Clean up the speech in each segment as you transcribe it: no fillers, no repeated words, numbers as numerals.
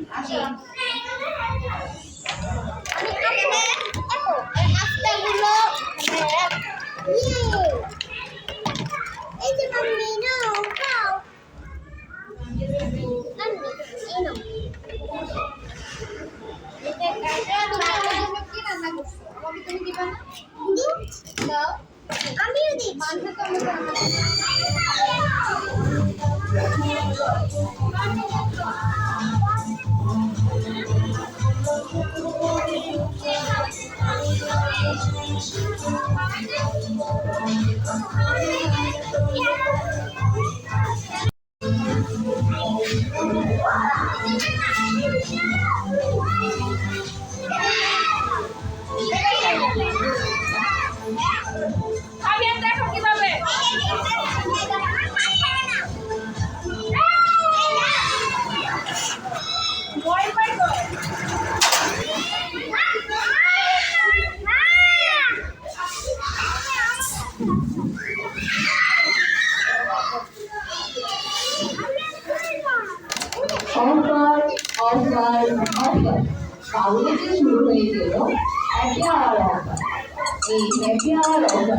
জি। নাস্তাগুলো এই যে মাম্মি নাও খাও মাম্মি এই নাও কি রান্না করছো আমাকে তুমি দিবা না দাও আমিও দিই মানতে তো আমি রান্না কাগজে শুরু হয়ে গেল হ্যাপি আওয়ার অফার। এই হ্যাপি আওয়ার অফারে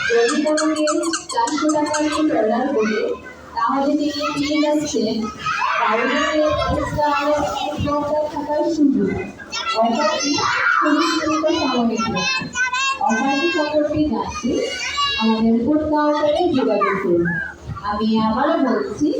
যদি কোনো কেউ 400 টাকা দিয়ে অর্ডার করে তাহলে তিনি পেয়ে যাচ্ছেন কাগজে এক্সট্রা আরও 1 ঘন্টা থাকার সুযোগ। অফারটি খুবই সীমিত সাময়িক। অফারটি সম্পর্কে জানতে আমাদের ফুড কাউন্টারে যোগাযোগ করুন। আমি আবারও বলছি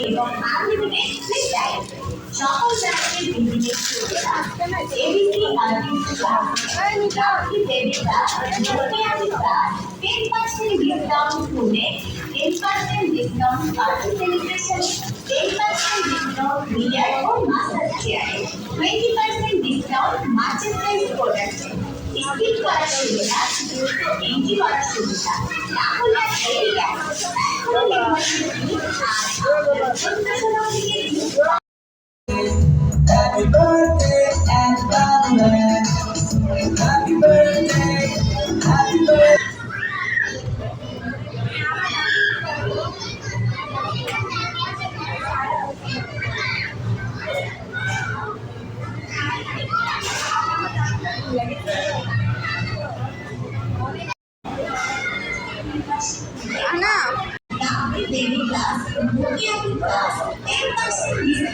এবং আনলিমিটেড ফ্লিপ টাইম সকল ব্র্যান্ডের বিজনেস সুবিধা এবিসি লাকি ডেবিটা নোকিয়া ভিসা 10% ডিসকাউন্ট ফোনে 10% discount party celebration 10% discount beer ও মাসাজ চেয়ারে 20% ডিসকাউন্ট মার্চেন্ডাইজ প্রোডাক্টে স্কিপ করার সুবিধা দ্রুত এন্ট্রি করার সুবিধা তাহলে এই Happy birthday and Babylon. Happy birthday, happy birthday. না Baby class, Nokia class, 10%